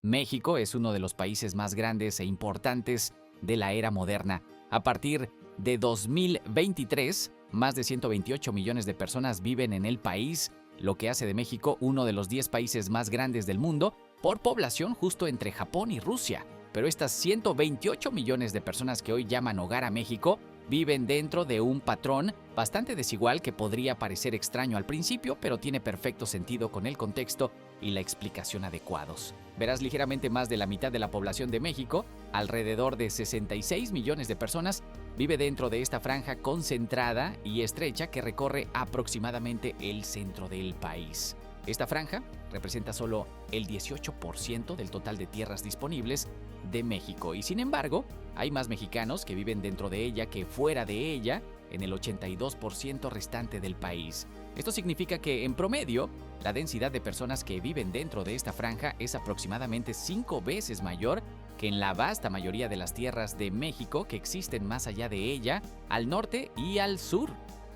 México es uno de los países más grandes e importantes de la era moderna. A partir de 2023, más de 128 millones de personas viven en el país, lo que hace de México uno de los 10 países más grandes del mundo por población, justo entre Japón y Rusia. Pero estas 128 millones de personas que hoy llaman hogar a México viven dentro de un patrón bastante desigual que podría parecer extraño al principio, pero tiene perfecto sentido con el contexto y la explicación adecuados. Verás, ligeramente más de la mitad de la población de México, alrededor de 66 millones de personas, vive dentro de esta franja concentrada y estrecha que recorre aproximadamente el centro del país. Esta franja representa solo el 18% del total de tierras disponibles de México y, sin embargo, hay más mexicanos que viven dentro de ella que fuera de ella, en el 82% restante del país. Esto significa que, en promedio, la densidad de personas que viven dentro de esta franja es aproximadamente 5 veces mayor que en la vasta mayoría de las tierras de México que existen más allá de ella, al norte y al sur.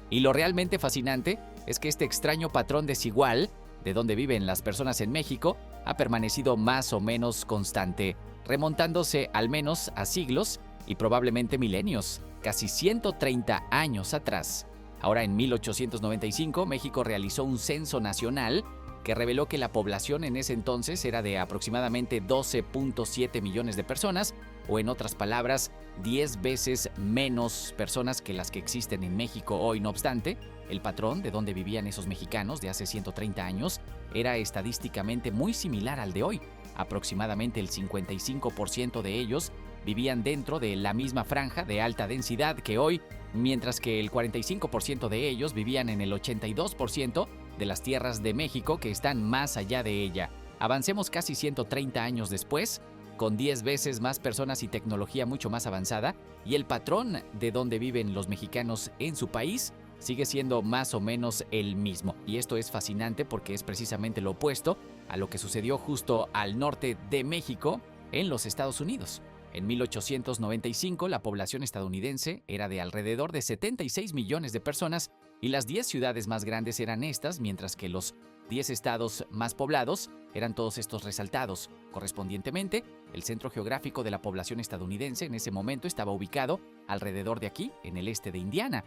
Y lo realmente fascinante es que este extraño patrón desigual de donde viven las personas en México ha permanecido más o menos constante, remontándose al menos a siglos y probablemente milenios, casi 130 años atrás. Ahora, en 1895, México realizó un censo nacional que reveló que la población en ese entonces era de aproximadamente 12.7 millones de personas, o en otras palabras, 10 veces menos personas que las que existen en México hoy. No obstante, el patrón de donde vivían esos mexicanos de hace 130 años era estadísticamente muy similar al de hoy. Aproximadamente el 55% de ellos vivían dentro de la misma franja de alta densidad que hoy, mientras que el 45% de ellos vivían en el 82% de las tierras de México que están más allá de ella. Avancemos casi 130 años después, con 10 veces más personas y tecnología mucho más avanzada, y el patrón de donde viven los mexicanos en su país sigue siendo más o menos el mismo. Y esto es fascinante porque es precisamente lo opuesto a lo que sucedió justo al norte de México en los Estados Unidos. En 1895, la población estadounidense era de alrededor de 76 millones de personas y las 10 ciudades más grandes eran estas, mientras que los 10 estados más poblados eran todos estos resaltados. Correspondientemente, el centro geográfico de la población estadounidense en ese momento estaba ubicado alrededor de aquí, en el este de Indiana.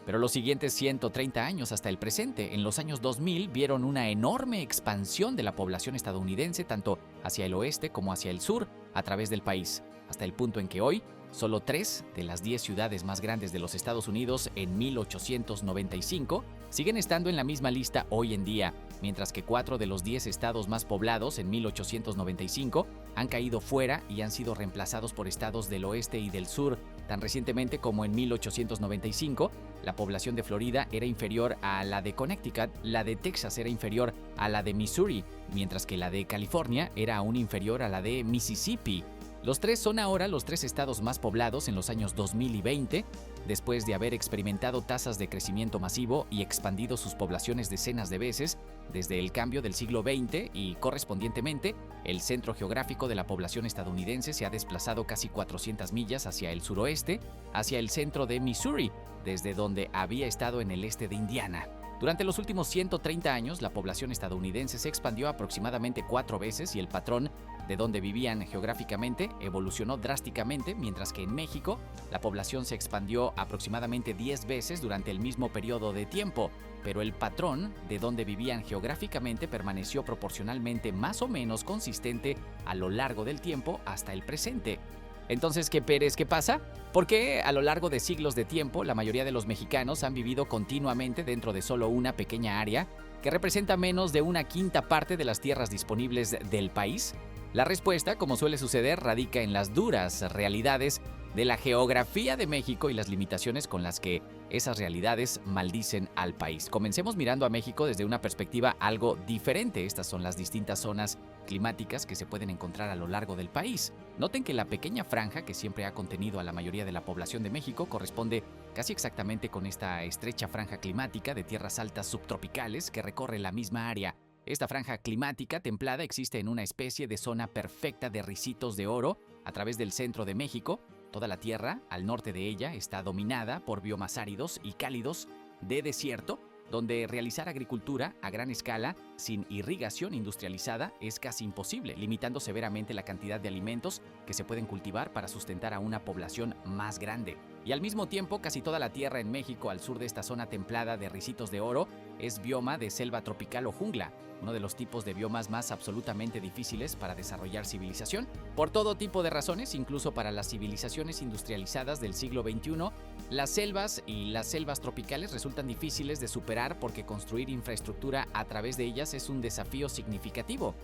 Pero los siguientes 130 años hasta el presente, en los años 2000, vieron una enorme expansión de la población estadounidense tanto hacia el oeste como hacia el sur a través del país, hasta el punto en que hoy solo 3 de las 10 ciudades más grandes de los Estados Unidos en 1895 siguen estando en la misma lista hoy en día, mientras que 4 de los 10 estados más poblados en 1895 han caído fuera y han sido reemplazados por estados del oeste y del sur. Tan recientemente como en 1895, la población de Florida era inferior a la de Connecticut, la de Texas era inferior a la de Missouri, mientras que la de California era aún inferior a la de Mississippi. Los tres son ahora los 3 estados más poblados en los años 2020, después de haber experimentado tasas de crecimiento masivo y expandido sus poblaciones decenas de veces desde el cambio del siglo XX y, correspondientemente, el centro geográfico de la población estadounidense se ha desplazado casi 400 millas hacia el suroeste, hacia el centro de Missouri, desde donde había estado en el este de Indiana. Durante los últimos 130 años, la población estadounidense se expandió aproximadamente 4 veces y el patrón de donde vivían geográficamente evolucionó drásticamente, mientras que en México la población se expandió aproximadamente 10 veces durante el mismo periodo de tiempo, pero el patrón de donde vivían geográficamente permaneció proporcionalmente más o menos consistente a lo largo del tiempo hasta el presente. Entonces, ¿qué pasa? ¿Por qué a lo largo de siglos de tiempo la mayoría de los mexicanos han vivido continuamente dentro de solo una pequeña área que representa menos de una quinta parte de las tierras disponibles del país? La respuesta, como suele suceder, radica en las duras realidades de la geografía de México y las limitaciones con las que esas realidades maldicen al país. Comencemos mirando a México desde una perspectiva algo diferente. Estas son las distintas zonas climáticas que se pueden encontrar a lo largo del país. Noten que la pequeña franja que siempre ha contenido a la mayoría de la población de México corresponde casi exactamente con esta estrecha franja climática de tierras altas subtropicales que recorre la misma área. Esta franja climática templada existe en una especie de zona perfecta de ricitos de oro a través del centro de México. Toda la tierra, al norte de ella, está dominada por biomas áridos y cálidos de desierto, donde realizar agricultura a gran escala sin irrigación industrializada es casi imposible, limitando severamente la cantidad de alimentos que se pueden cultivar para sustentar a una población más grande. Y al mismo tiempo, casi toda la tierra en México, al sur de esta zona templada de Ricitos de Oro, es bioma de selva tropical o jungla, uno de los tipos de biomas más absolutamente difíciles para desarrollar civilización. Por todo tipo de razones, incluso para las civilizaciones industrializadas del siglo XXI, las selvas y las selvas tropicales resultan difíciles de superar porque construir infraestructura a través de ellas es un desafío significativo.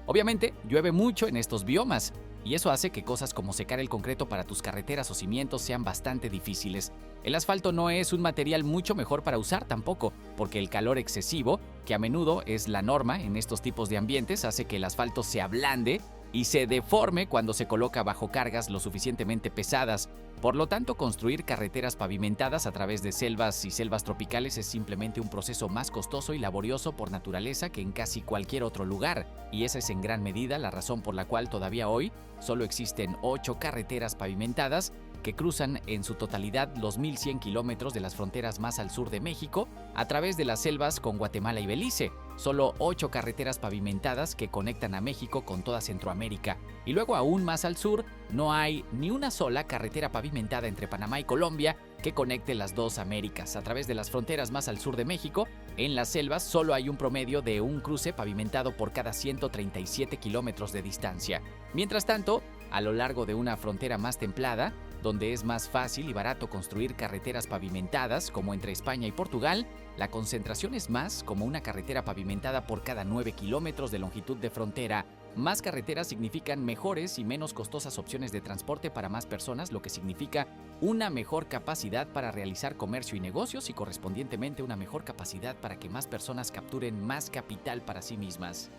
Obviamente, llueve mucho en estos biomas, y eso hace que cosas como secar el concreto para tus carreteras o cimientos sean bastante difíciles. El asfalto no es un material mucho mejor para usar tampoco, porque el calor excesivo, que a menudo es la norma en estos tipos de ambientes, hace que el asfalto se ablande y se deforme cuando se coloca bajo cargas lo suficientemente pesadas. Por lo tanto, construir carreteras pavimentadas a través de selvas y selvas tropicales es simplemente un proceso más costoso y laborioso por naturaleza que en casi cualquier otro lugar, y esa es en gran medida la razón por la cual todavía hoy solo existen 8 carreteras pavimentadas que cruzan en su totalidad los 1.100 kilómetros de las fronteras más al sur de México a través de las selvas con Guatemala y Belice. Solo 8 carreteras pavimentadas que conectan a México con toda Centroamérica. Y luego aún más al sur, no hay ni una sola carretera pavimentada entre Panamá y Colombia que conecte las dos Américas. A través de las fronteras más al sur de México, en las selvas solo hay un promedio de un cruce pavimentado por cada 137 kilómetros de distancia. Mientras tanto, a lo largo de una frontera más templada, donde es más fácil y barato construir carreteras pavimentadas, como entre España y Portugal, la concentración es más como una carretera pavimentada por cada 9 kilómetros de longitud de frontera. Más carreteras significan mejores y menos costosas opciones de transporte para más personas, lo que significa una mejor capacidad para realizar comercio y negocios y correspondientemente una mejor capacidad para que más personas capturen más capital para sí mismas.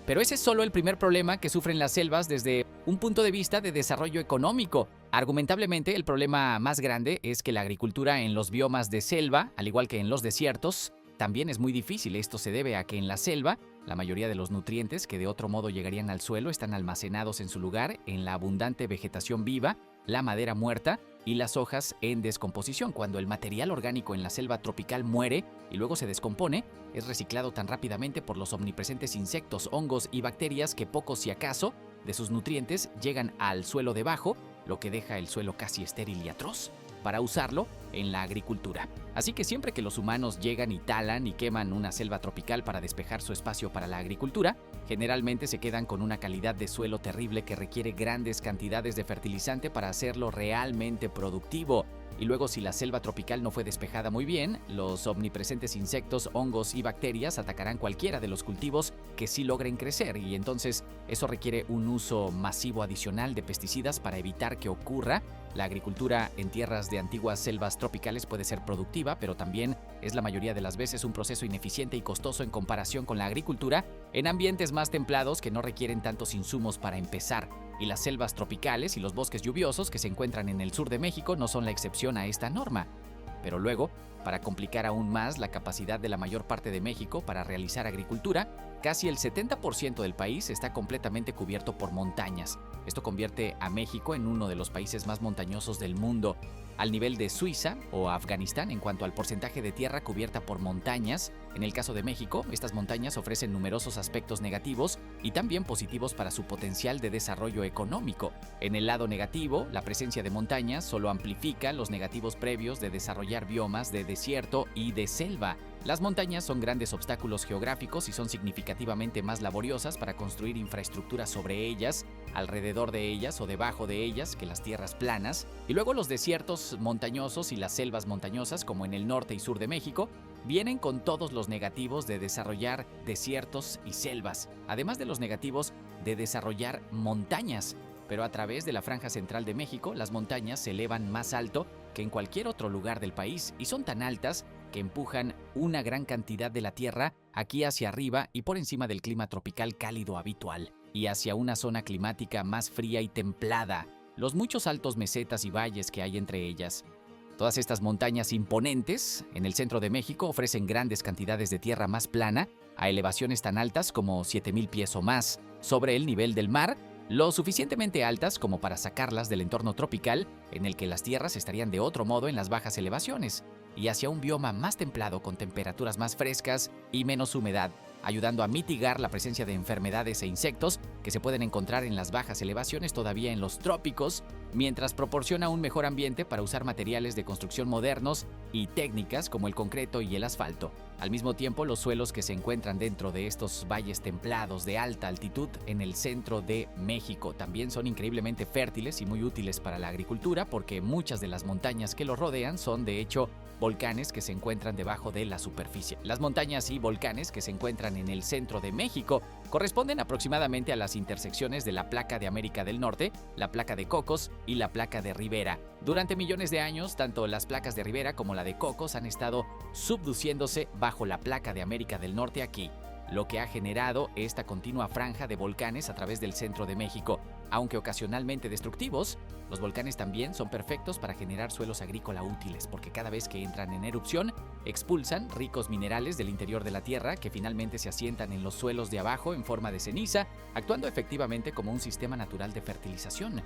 Pero ese es solo el primer problema que sufren las selvas desde un punto de vista de desarrollo económico. Argumentablemente, el problema más grande es que la agricultura en los biomas de selva, al igual que en los desiertos, también es muy difícil. Esto se debe a que en la selva, la mayoría de los nutrientes que de otro modo llegarían al suelo están almacenados en su lugar en la abundante vegetación viva, la madera muerta y las hojas en descomposición. Cuando el material orgánico en la selva tropical muere y luego se descompone, es reciclado tan rápidamente por los omnipresentes insectos, hongos y bacterias que pocos si acaso de sus nutrientes llegan al suelo debajo, lo que deja el suelo casi estéril y atroz para usarlo en la agricultura. Así que siempre que los humanos llegan y talan y queman una selva tropical para despejar su espacio para la agricultura, generalmente se quedan con una calidad de suelo terrible que requiere grandes cantidades de fertilizante para hacerlo realmente productivo. Y luego, si la selva tropical no fue despejada muy bien, los omnipresentes insectos, hongos y bacterias atacarán cualquiera de los cultivos que sí logren crecer, y entonces eso requiere un uso masivo adicional de pesticidas para evitar que ocurra. La agricultura en tierras de antiguas selvas tropicales puede ser productiva, pero también es la mayoría de las veces un proceso ineficiente y costoso en comparación con la agricultura en ambientes más templados que no requieren tantos insumos para empezar. Y las selvas tropicales y los bosques lluviosos que se encuentran en el sur de México no son la excepción a esta norma. Pero luego, para complicar aún más la capacidad de la mayor parte de México para realizar agricultura, casi el 70% del país está completamente cubierto por montañas. Esto convierte a México en uno de los países más montañosos del mundo, al nivel de Suiza o Afganistán en cuanto al porcentaje de tierra cubierta por montañas. En el caso de México, estas montañas ofrecen numerosos aspectos negativos y también positivos para su potencial de desarrollo económico. En el lado negativo, la presencia de montañas solo amplifica los negativos previos de desarrollar biomas de desierto y de selva. Las montañas son grandes obstáculos geográficos y son significativamente más laboriosas para construir infraestructura sobre ellas, alrededor de ellas o debajo de ellas que las tierras planas. Y luego los desiertos montañosos y las selvas montañosas, como en el norte y sur de México, vienen con todos los negativos de desarrollar desiertos y selvas, además de los negativos de desarrollar montañas. Pero a través de la franja central de México, las montañas se elevan más alto que en cualquier otro lugar del país y son tan altas que empujan una gran cantidad de la tierra aquí hacia arriba y por encima del clima tropical cálido habitual, y hacia una zona climática más fría y templada, los muchos altos mesetas y valles que hay entre ellas. Todas estas montañas imponentes en el centro de México ofrecen grandes cantidades de tierra más plana a elevaciones tan altas como 7,000 pies o más sobre el nivel del mar, lo suficientemente altas como para sacarlas del entorno tropical en el que las tierras estarían de otro modo en las bajas elevaciones. y hacia un bioma más templado con temperaturas más frescas y menos humedad, ayudando a mitigar la presencia de enfermedades e insectos que se pueden encontrar en las bajas elevaciones todavía en los trópicos, mientras proporciona un mejor ambiente para usar materiales de construcción modernos y técnicas como el concreto y el asfalto. Al mismo tiempo, los suelos que se encuentran dentro de estos valles templados de alta altitud en el centro de México también son increíblemente fértiles y muy útiles para la agricultura, porque muchas de las montañas que los rodean son de hecho volcanes que se encuentran debajo de la superficie. Las montañas y volcanes que se encuentran en el centro de México corresponden aproximadamente a las intersecciones de la placa de América del Norte, la placa de Cocos y la placa de Rivera. Durante millones de años, tanto las placas de Rivera como la de Cocos han estado subduciéndose bajo la placa de América del Norte aquí, lo que ha generado esta continua franja de volcanes a través del centro de México. Aunque ocasionalmente destructivos, los volcanes también son perfectos para generar suelos agrícola útiles, porque cada vez que entran en erupción, expulsan ricos minerales del interior de la Tierra que finalmente se asientan en los suelos de abajo en forma de ceniza, actuando efectivamente como un sistema natural de fertilización.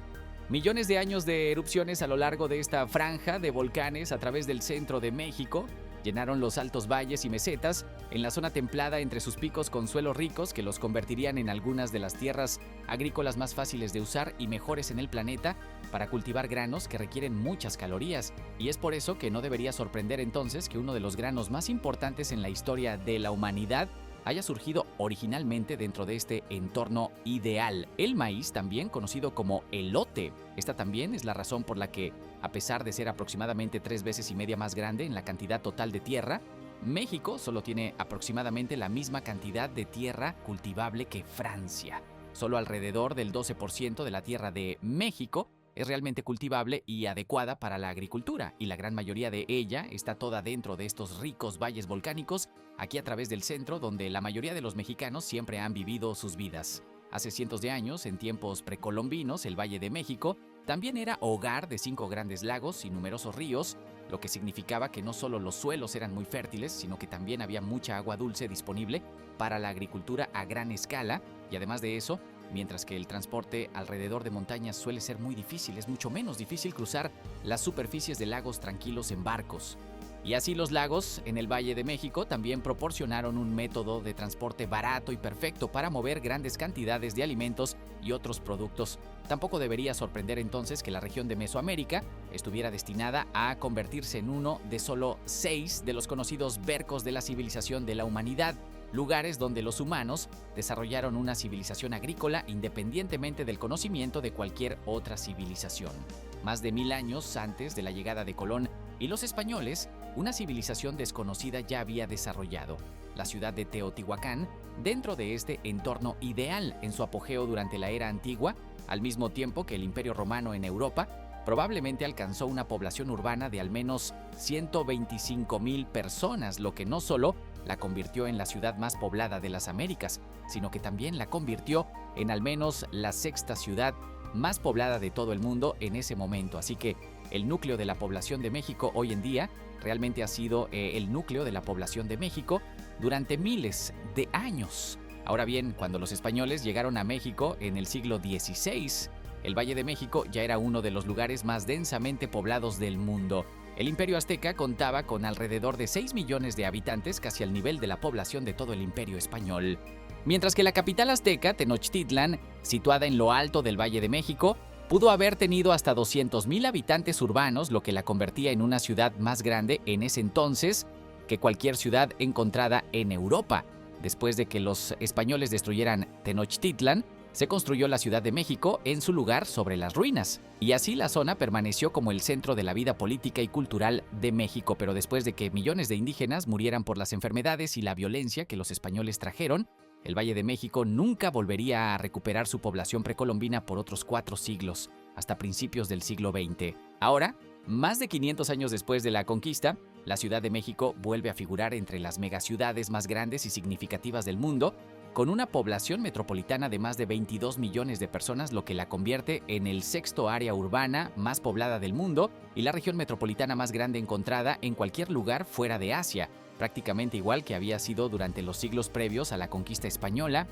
Millones de años de erupciones a lo largo de esta franja de volcanes a través del centro de México llenaron los altos valles y mesetas en la zona templada entre sus picos con suelos ricos que los convertirían en algunas de las tierras agrícolas más fáciles de usar y mejores en el planeta para cultivar granos que requieren muchas calorías. Y es por eso que no debería sorprender entonces que uno de los granos más importantes en la historia de la humanidad haya surgido originalmente dentro de este entorno ideal. El maíz, también conocido como elote. Esta también es la razón por la que, a pesar de ser aproximadamente 3 veces y media más grande en la cantidad total de tierra, México solo tiene aproximadamente la misma cantidad de tierra cultivable que Francia. Solo alrededor del 12% de la tierra de México es realmente cultivable y adecuada para la agricultura, y la gran mayoría de ella está toda dentro de estos ricos valles volcánicos, aquí a través del centro, donde la mayoría de los mexicanos siempre han vivido sus vidas. Hace cientos de años, en tiempos precolombinos, el Valle de México también era hogar de 5 grandes lagos y numerosos ríos, lo que significaba que no solo los suelos eran muy fértiles, sino que también había mucha agua dulce disponible para la agricultura a gran escala, y además de eso, mientras que el transporte alrededor de montañas suele ser muy difícil, es mucho menos difícil cruzar las superficies de lagos tranquilos en barcos. Y así los lagos en el Valle de México también proporcionaron un método de transporte barato y perfecto para mover grandes cantidades de alimentos y otros productos. Tampoco debería sorprender entonces que la región de Mesoamérica estuviera destinada a convertirse en uno de solo 6 de los conocidos bercos de la civilización de la humanidad, lugares donde los humanos desarrollaron una civilización agrícola independientemente del conocimiento de cualquier otra civilización. Más de 1000 años antes de la llegada de Colón y los españoles, una civilización desconocida ya había desarrollado la ciudad de Teotihuacán dentro de este entorno ideal en su apogeo durante la era antigua, al mismo tiempo que el Imperio Romano en Europa probablemente alcanzó una población urbana de al menos 125,000 personas, lo que no solo la convirtió en la ciudad más poblada de las Américas, sino que también la convirtió en al menos la 6ª ciudad más poblada de todo el mundo en ese momento. Así que el núcleo de la población de México hoy en día realmente ha sido el núcleo de la población de México durante miles de años. Ahora bien, cuando los españoles llegaron a México en el siglo XVI, el Valle de México ya era uno de los lugares más densamente poblados del mundo. El Imperio Azteca contaba con alrededor de 6 millones de habitantes, casi al nivel de la población de todo el Imperio Español. Mientras que la capital azteca, Tenochtitlan, situada en lo alto del Valle de México, pudo haber tenido hasta 200,000 habitantes urbanos, lo que la convertía en una ciudad más grande en ese entonces que cualquier ciudad encontrada en Europa. Después de que los españoles destruyeran Tenochtitlan, se construyó la Ciudad de México en su lugar sobre las ruinas, y así la zona permaneció como el centro de la vida política y cultural de México. Pero después de que millones de indígenas murieran por las enfermedades y la violencia que los españoles trajeron, el Valle de México nunca volvería a recuperar su población precolombina por otros 4 siglos, hasta principios del siglo XX. Ahora, más de 500 años después de la conquista, la Ciudad de México vuelve a figurar entre las megaciudades más grandes y significativas del mundo, con una población metropolitana de más de 22 millones de personas, lo que la convierte en el 6º área urbana más poblada del mundo y la región metropolitana más grande encontrada en cualquier lugar fuera de Asia, prácticamente igual que había sido durante los siglos previos a la conquista española,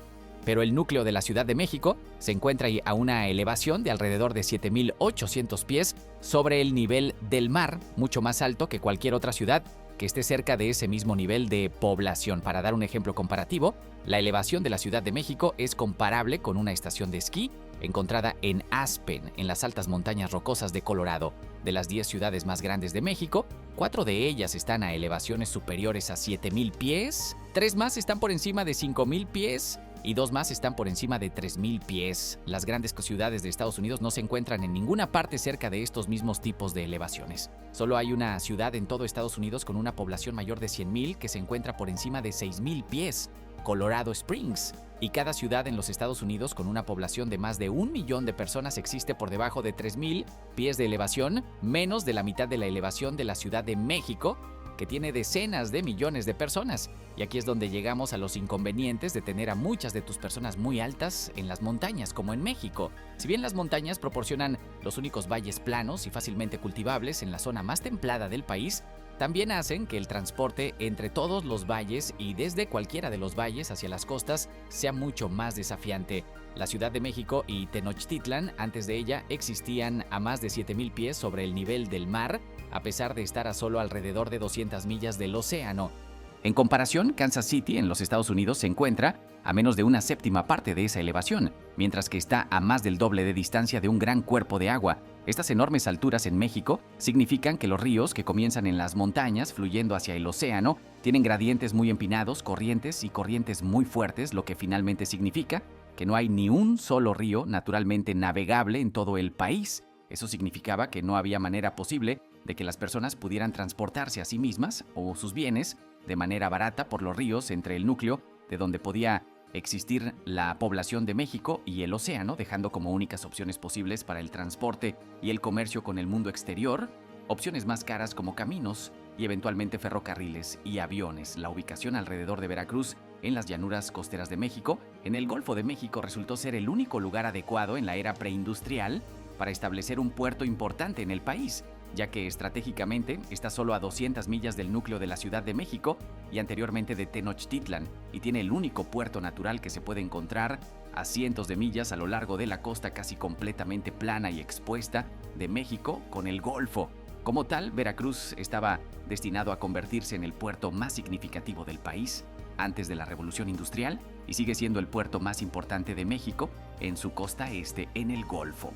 pero el núcleo de la Ciudad de México se encuentra a una elevación de alrededor de 7,800 pies sobre el nivel del mar, mucho más alto que cualquier otra ciudad que esté cerca de ese mismo nivel de población. Para dar un ejemplo comparativo, la elevación de la Ciudad de México es comparable con una estación de esquí encontrada en Aspen, en las altas montañas rocosas de Colorado. De las 10 ciudades más grandes de México, 4 de ellas están a elevaciones superiores a 7,000 pies, 3 más están por encima de 5,000 pies y 2 más están por encima de 3,000 pies. Las grandes ciudades de Estados Unidos no se encuentran en ninguna parte cerca de estos mismos tipos de elevaciones. Solo hay una ciudad en todo Estados Unidos con una población mayor de 100,000 que se encuentra por encima de 6,000 pies, Colorado Springs. Y cada ciudad en los Estados Unidos con una población de más de 1 millón de personas existe por debajo de 3,000 pies de elevación, menos de la mitad de la elevación de la Ciudad de México, que tiene decenas de millones de personas. Y aquí es donde llegamos a los inconvenientes de tener a muchas de tus personas muy altas en las montañas, como en México. Si bien las montañas proporcionan los únicos valles planos y fácilmente cultivables en la zona más templada del país, también hacen que el transporte entre todos los valles y desde cualquiera de los valles hacia las costas sea mucho más desafiante. La Ciudad de México y Tenochtitlan, antes de ella, existían a más de 7,000 pies sobre el nivel del mar, a pesar de estar a solo alrededor de 200 millas del océano. En comparación, Kansas City, en los Estados Unidos, se encuentra a menos de una séptima parte de esa elevación, mientras que está a más del doble de distancia de un gran cuerpo de agua. Estas enormes alturas en México significan que los ríos, que comienzan en las montañas fluyendo hacia el océano, tienen gradientes muy empinados, corrientes y corrientes muy fuertes, lo que finalmente significa que no hay ni un solo río naturalmente navegable en todo el país. Eso significaba que no había manera posible de que las personas pudieran transportarse a sí mismas o sus bienes de manera barata por los ríos entre el núcleo de donde podía existir la población de México y el océano, dejando como únicas opciones posibles para el transporte y el comercio con el mundo exterior, opciones más caras como caminos y eventualmente ferrocarriles y aviones. La ubicación alrededor de Veracruz, en las llanuras costeras de México, en el Golfo de México, resultó ser el único lugar adecuado en la era preindustrial para establecer un puerto importante en el país, ya que estratégicamente está solo a 200 millas del núcleo de la Ciudad de México y anteriormente de Tenochtitlan, y tiene el único puerto natural que se puede encontrar a cientos de millas a lo largo de la costa casi completamente plana y expuesta de México con el Golfo. Como tal, Veracruz estaba destinado a convertirse en el puerto más significativo del país antes de la Revolución Industrial y sigue siendo el puerto más importante de México en su costa este en el Golfo.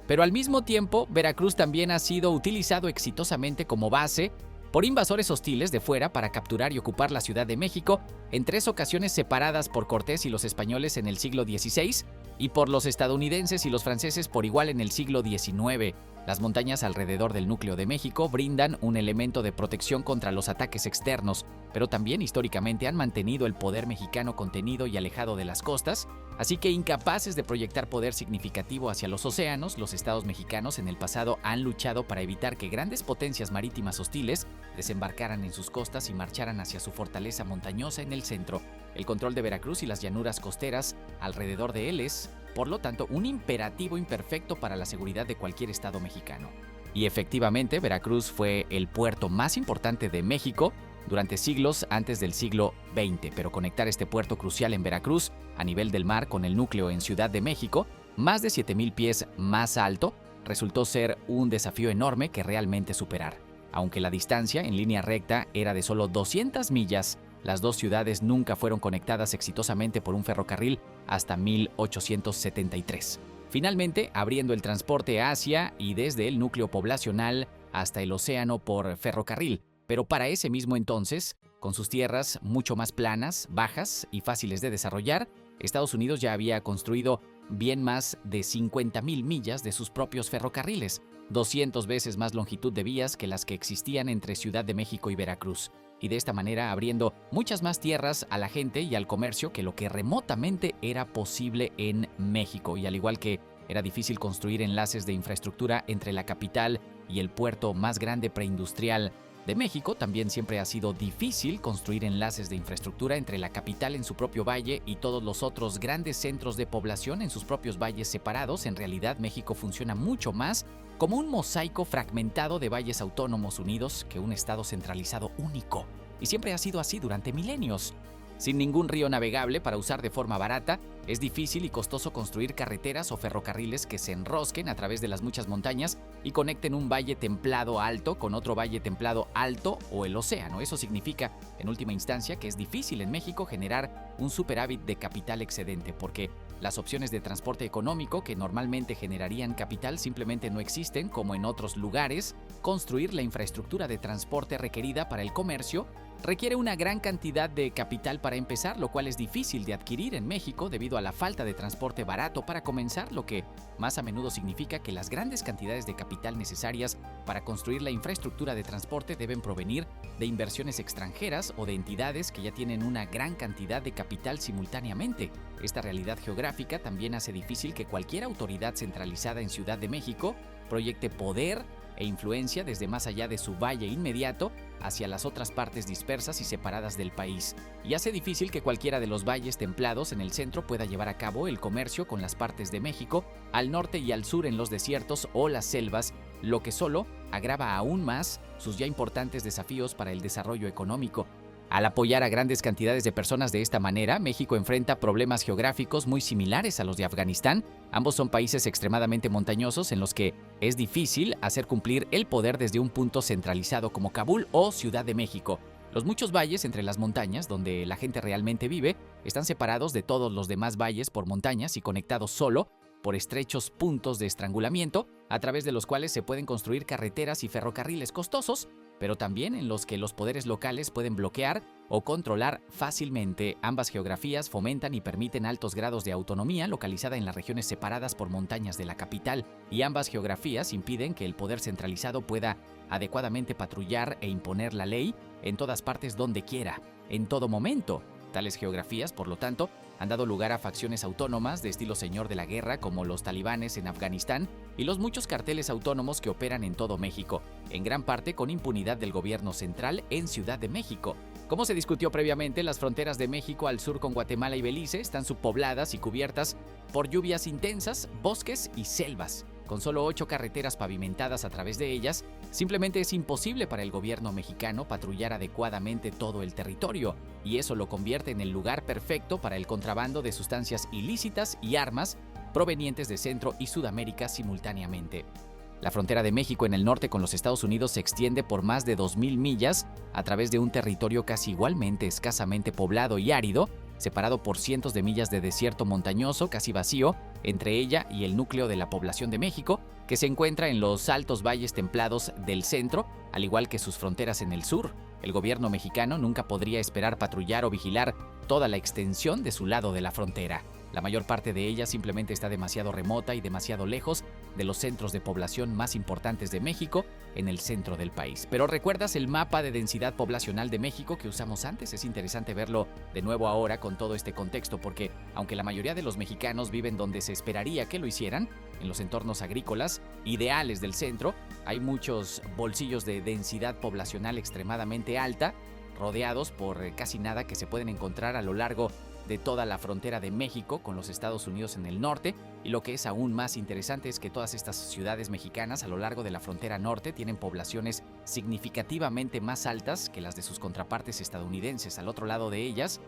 Pero al mismo tiempo, Veracruz también ha sido utilizado exitosamente como base por invasores hostiles de fuera para capturar y ocupar la Ciudad de México en 3 ocasiones separadas por Cortés y los españoles en el siglo XVI y por los estadounidenses y los franceses por igual en el siglo XIX. Las montañas alrededor del núcleo de México brindan un elemento de protección contra los ataques externos, pero también históricamente han mantenido el poder mexicano contenido y alejado de las costas, así que incapaces de proyectar poder significativo hacia los océanos, los estados mexicanos en el pasado han luchado para evitar que grandes potencias marítimas hostiles desembarcaran en sus costas y marcharan hacia su fortaleza montañosa en el centro. El control de Veracruz y las llanuras costeras alrededor de él es, por lo tanto, un imperativo imperfecto para la seguridad de cualquier estado mexicano. Y efectivamente, Veracruz fue el puerto más importante de México durante siglos antes del siglo XX, pero conectar este puerto crucial en Veracruz a nivel del mar con el núcleo en Ciudad de México, más de 7,000 pies más alto, resultó ser un desafío enorme que realmente superar. Aunque la distancia en línea recta era de solo 200 millas, las dos ciudades nunca fueron conectadas exitosamente por un ferrocarril hasta 1873. Finalmente, abriendo el transporte hacia y desde el núcleo poblacional hasta el océano por ferrocarril, pero para ese mismo entonces, con sus tierras mucho más planas, bajas y fáciles de desarrollar, Estados Unidos ya había construido bien más de 50,000 millas de sus propios ferrocarriles, 200 veces más longitud de vías que las que existían entre Ciudad de México y Veracruz, y de esta manera abriendo muchas más tierras a la gente y al comercio que lo que remotamente era posible en México. Y al igual que era difícil construir enlaces de infraestructura entre la capital y el puerto más grande preindustrial de México, también siempre ha sido difícil construir enlaces de infraestructura entre la capital en su propio valle y todos los otros grandes centros de población en sus propios valles separados. En realidad, México funciona mucho más como un mosaico fragmentado de valles autónomos unidos que un estado centralizado único. Y siempre ha sido así durante milenios. Sin ningún río navegable para usar de forma barata, es difícil y costoso construir carreteras o ferrocarriles que se enrosquen a través de las muchas montañas y conecten un valle templado alto con otro valle templado alto o el océano. Eso significa, en última instancia, que es difícil en México generar un superávit de capital excedente, porque las opciones de transporte económico que normalmente generarían capital simplemente no existen, como en otros lugares. Construir la infraestructura de transporte requerida para el comercio requiere una gran cantidad de capital para empezar, lo cual es difícil de adquirir en México debido a la falta de transporte barato para comenzar, lo que más a menudo significa que las grandes cantidades de capital necesarias para construir la infraestructura de transporte deben provenir de inversiones extranjeras o de entidades que ya tienen una gran cantidad de capital simultáneamente. Esta realidad geográfica también hace difícil que cualquier autoridad centralizada en Ciudad de México proyecte poder e influencia desde más allá de su valle inmediato hacia las otras partes dispersas y separadas del país, y hace difícil que cualquiera de los valles templados en el centro pueda llevar a cabo el comercio con las partes de México al norte y al sur en los desiertos o las selvas, lo que solo agrava aún más sus ya importantes desafíos para el desarrollo económico. Al apoyar a grandes cantidades de personas de esta manera, México enfrenta problemas geográficos muy similares a los de Afganistán. Ambos son países extremadamente montañosos en los que es difícil hacer cumplir el poder desde un punto centralizado como Kabul o Ciudad de México. Los muchos valles entre las montañas, donde la gente realmente vive, están separados de todos los demás valles por montañas y conectados solo por estrechos puntos de estrangulamiento, a través de los cuales se pueden construir carreteras y ferrocarriles costosos, pero también en los que los poderes locales pueden bloquear o controlar fácilmente. Ambas geografías fomentan y permiten altos grados de autonomía localizada en las regiones separadas por montañas de la capital, y ambas geografías impiden que el poder centralizado pueda adecuadamente patrullar e imponer la ley en todas partes donde quiera, en todo momento. Tales geografías, por lo tanto, han dado lugar a facciones autónomas de estilo señor de la guerra como los talibanes en Afganistán y los muchos carteles autónomos que operan en todo México, en gran parte con impunidad del gobierno central en Ciudad de México. Como se discutió previamente, las fronteras de México al sur con Guatemala y Belice están subpobladas y cubiertas por lluvias intensas, bosques y selvas. Con solo 8 carreteras pavimentadas a través de ellas, simplemente es imposible para el gobierno mexicano patrullar adecuadamente todo el territorio, y eso lo convierte en el lugar perfecto para el contrabando de sustancias ilícitas y armas provenientes de Centro y Sudamérica simultáneamente. La frontera de México en el norte con los Estados Unidos se extiende por más de 2,000 millas a través de un territorio casi igualmente escasamente poblado y árido, separado por cientos de millas de desierto montañoso casi vacío entre ella y el núcleo de la población de México, que se encuentra en los altos valles templados del centro, al igual que sus fronteras en el sur. El gobierno mexicano nunca podría esperar patrullar o vigilar toda la extensión de su lado de la frontera. La mayor parte de ella simplemente está demasiado remota y demasiado lejos de los centros de población más importantes de México, en el centro del país. Pero ¿recuerdas el mapa de densidad poblacional de México que usamos antes? Es interesante verlo de nuevo ahora con todo este contexto, porque aunque la mayoría de los mexicanos viven donde se esperaría que lo hicieran, en los entornos agrícolas ideales del centro, hay muchos bolsillos de densidad poblacional extremadamente alta, rodeados por casi nada, que se pueden encontrar a lo largo de toda la frontera de México con los Estados Unidos en el norte, y lo que es aún más interesante es que todas estas ciudades mexicanas a lo largo de la frontera norte tienen poblaciones significativamente más altas que las de sus contrapartes estadounidenses. Al otro lado de ellas,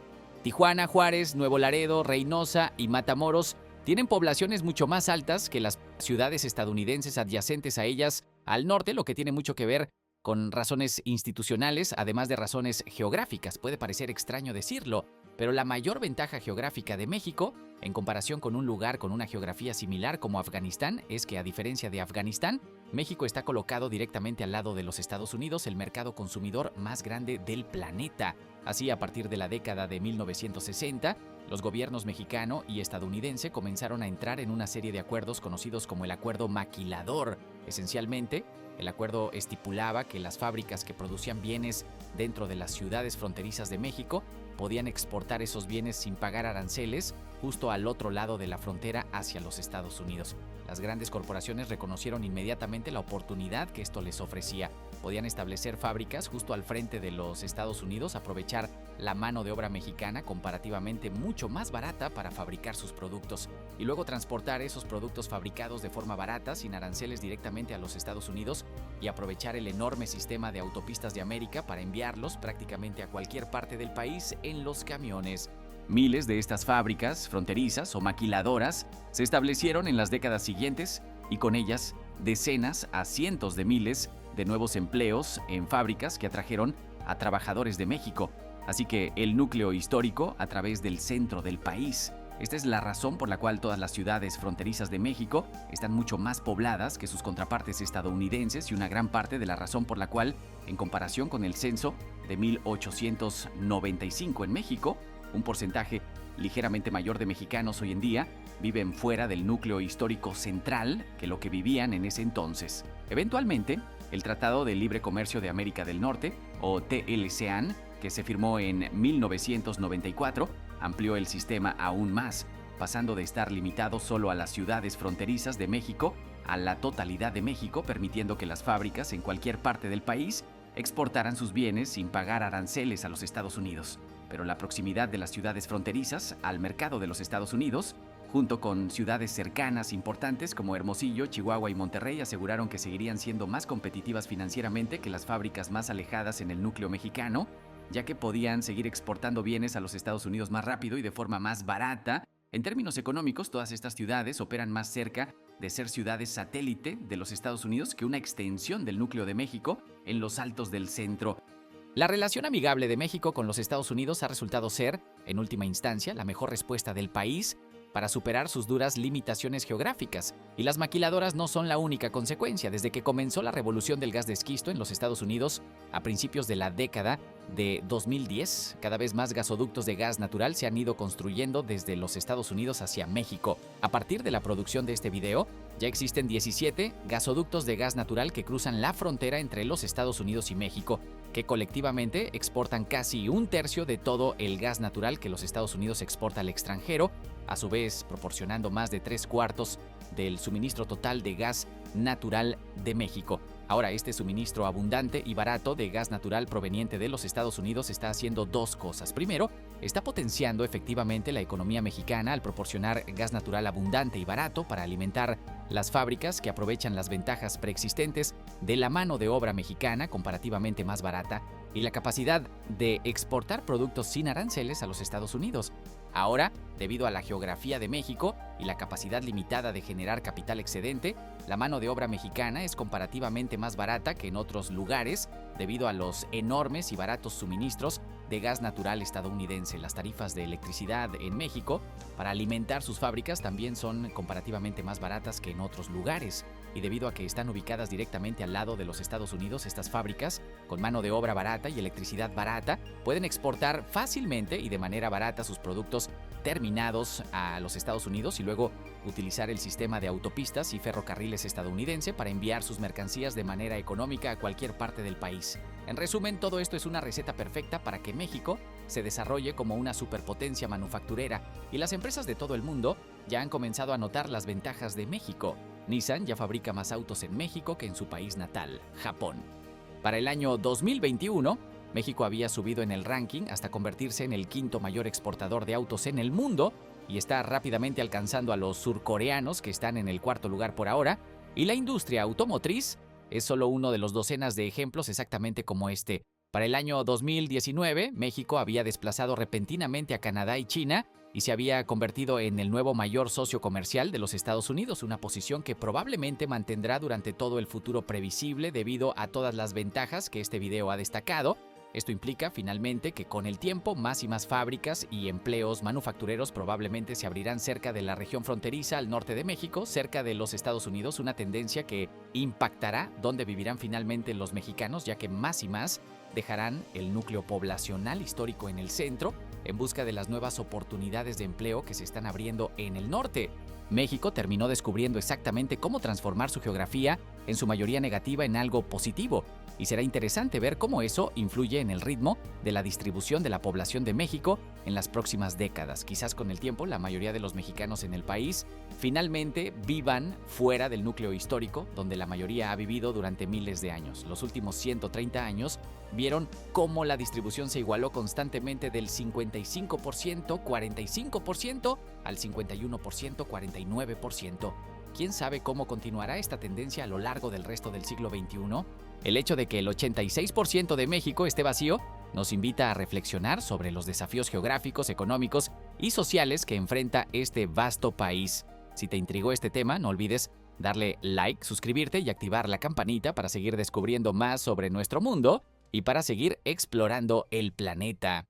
Tijuana, Juárez, Nuevo Laredo, Reynosa y Matamoros tienen poblaciones mucho más altas que las ciudades estadounidenses adyacentes a ellas al norte, lo que tiene mucho que ver con razones institucionales, además de razones geográficas. Puede parecer extraño decirlo, pero la mayor ventaja geográfica de México, en comparación con un lugar con una geografía similar como Afganistán, es que, a diferencia de Afganistán, México está colocado directamente al lado de los Estados Unidos, el mercado consumidor más grande del planeta. Así, a partir de la década de 1960, los gobiernos mexicano y estadounidense comenzaron a entrar en una serie de acuerdos conocidos como el Acuerdo Maquilador. Esencialmente, el acuerdo estipulaba que las fábricas que producían bienes dentro de las ciudades fronterizas de México podían exportar esos bienes sin pagar aranceles justo al otro lado de la frontera hacia los Estados Unidos. Las grandes corporaciones reconocieron inmediatamente la oportunidad que esto les ofrecía. Podían establecer fábricas justo al frente de los Estados Unidos, aprovechar la mano de obra mexicana comparativamente mucho más barata para fabricar sus productos, y luego transportar esos productos fabricados de forma barata, sin aranceles, directamente a los Estados Unidos y aprovechar el enorme sistema de autopistas de América para enviarlos prácticamente a cualquier parte del país en los camiones. Miles de estas fábricas fronterizas o maquiladoras se establecieron en las décadas siguientes y con ellas decenas a cientos de miles de nuevos empleos en fábricas que atrajeron a trabajadores de México. Así que el núcleo histórico a través del centro del país. Esta es la razón por la cual todas las ciudades fronterizas de México están mucho más pobladas que sus contrapartes estadounidenses y una gran parte de la razón por la cual, en comparación con el censo de 1895 en México, un porcentaje ligeramente mayor de mexicanos hoy en día viven fuera del núcleo histórico central que lo que vivían en ese entonces. Eventualmente, el Tratado de Libre Comercio de América del Norte, o TLCAN, que se firmó en 1994, amplió el sistema aún más, pasando de estar limitado solo a las ciudades fronterizas de México a la totalidad de México, permitiendo que las fábricas en cualquier parte del país exportaran sus bienes sin pagar aranceles a los Estados Unidos. Pero la proximidad de las ciudades fronterizas al mercado de los Estados Unidos, junto con ciudades cercanas importantes como Hermosillo, Chihuahua y Monterrey, aseguraron que seguirían siendo más competitivas financieramente que las fábricas más alejadas en el núcleo mexicano, ya que podían seguir exportando bienes a los Estados Unidos más rápido y de forma más barata. En términos económicos, todas estas ciudades operan más cerca de ser ciudades satélite de los Estados Unidos que una extensión del núcleo de México en los altos del centro. La relación amigable de México con los Estados Unidos ha resultado ser, en última instancia, la mejor respuesta del país para superar sus duras limitaciones geográficas. Y las maquiladoras no son la única consecuencia. Desde que comenzó la revolución del gas de esquisto en los Estados Unidos, a principios de la década de 2010, cada vez más gasoductos de gas natural se han ido construyendo desde los Estados Unidos hacia México. A partir de la producción de este video, ya existen 17 gasoductos de gas natural que cruzan la frontera entre los Estados Unidos y México, que colectivamente exportan casi un tercio de todo el gas natural que los Estados Unidos exporta al extranjero, a su vez proporcionando más de 3/4 del suministro total de gas natural de México. Ahora, este suministro abundante y barato de gas natural proveniente de los Estados Unidos está haciendo dos cosas. Primero, está potenciando efectivamente la economía mexicana al proporcionar gas natural abundante y barato para alimentar las fábricas que aprovechan las ventajas preexistentes de la mano de obra mexicana comparativamente más barata y la capacidad de exportar productos sin aranceles a los Estados Unidos. Ahora, debido a la geografía de México y la capacidad limitada de generar capital excedente, la mano de obra mexicana es comparativamente más barata que en otros lugares debido a los enormes y baratos suministros de gas natural estadounidense. Las tarifas de electricidad en México para alimentar sus fábricas también son comparativamente más baratas que en otros lugares. Y debido a que están ubicadas directamente al lado de los Estados Unidos, estas fábricas, con mano de obra barata y electricidad barata, pueden exportar fácilmente y de manera barata sus productos terminados a los Estados Unidos y luego utilizar el sistema de autopistas y ferrocarriles estadounidense para enviar sus mercancías de manera económica a cualquier parte del país. En resumen, todo esto es una receta perfecta para que México se desarrolle como una superpotencia manufacturera y las empresas de todo el mundo ya han comenzado a notar las ventajas de México. Nissan ya fabrica más autos en México que en su país natal, Japón. Para el año 2021, México había subido en el ranking hasta convertirse en el quinto mayor exportador de autos en el mundo y está rápidamente alcanzando a los surcoreanos que están en el cuarto lugar por ahora, y la industria automotriz es solo uno de los docenas de ejemplos exactamente como este. Para el año 2019, México había desplazado repentinamente a Canadá y China y se había convertido en el nuevo mayor socio comercial de los Estados Unidos, una posición que probablemente mantendrá durante todo el futuro previsible debido a todas las ventajas que este video ha destacado. Esto implica finalmente que con el tiempo más y más fábricas y empleos manufactureros probablemente se abrirán cerca de la región fronteriza al norte de México, cerca de los Estados Unidos, una tendencia que impactará dónde vivirán finalmente los mexicanos, ya que más y más dejarán el núcleo poblacional histórico en el centro en busca de las nuevas oportunidades de empleo que se están abriendo en el norte. México terminó descubriendo exactamente cómo transformar su geografía, en su mayoría negativa, en algo positivo, y será interesante ver cómo eso influye en el ritmo de la distribución de la población de México en las próximas décadas. Quizás con el tiempo la mayoría de los mexicanos en el país finalmente vivan fuera del núcleo histórico, donde la mayoría ha vivido durante miles de años. Los últimos 130 años vieron cómo la distribución se igualó constantemente del 55%, 45% al 51%, 49%. ¿Quién sabe cómo continuará esta tendencia a lo largo del resto del siglo XXI? El hecho de que el 86% de México esté vacío nos invita a reflexionar sobre los desafíos geográficos, económicos y sociales que enfrenta este vasto país. Si te intrigó este tema, no olvides darle like, suscribirte y activar la campanita para seguir descubriendo más sobre nuestro mundo y para seguir explorando el planeta.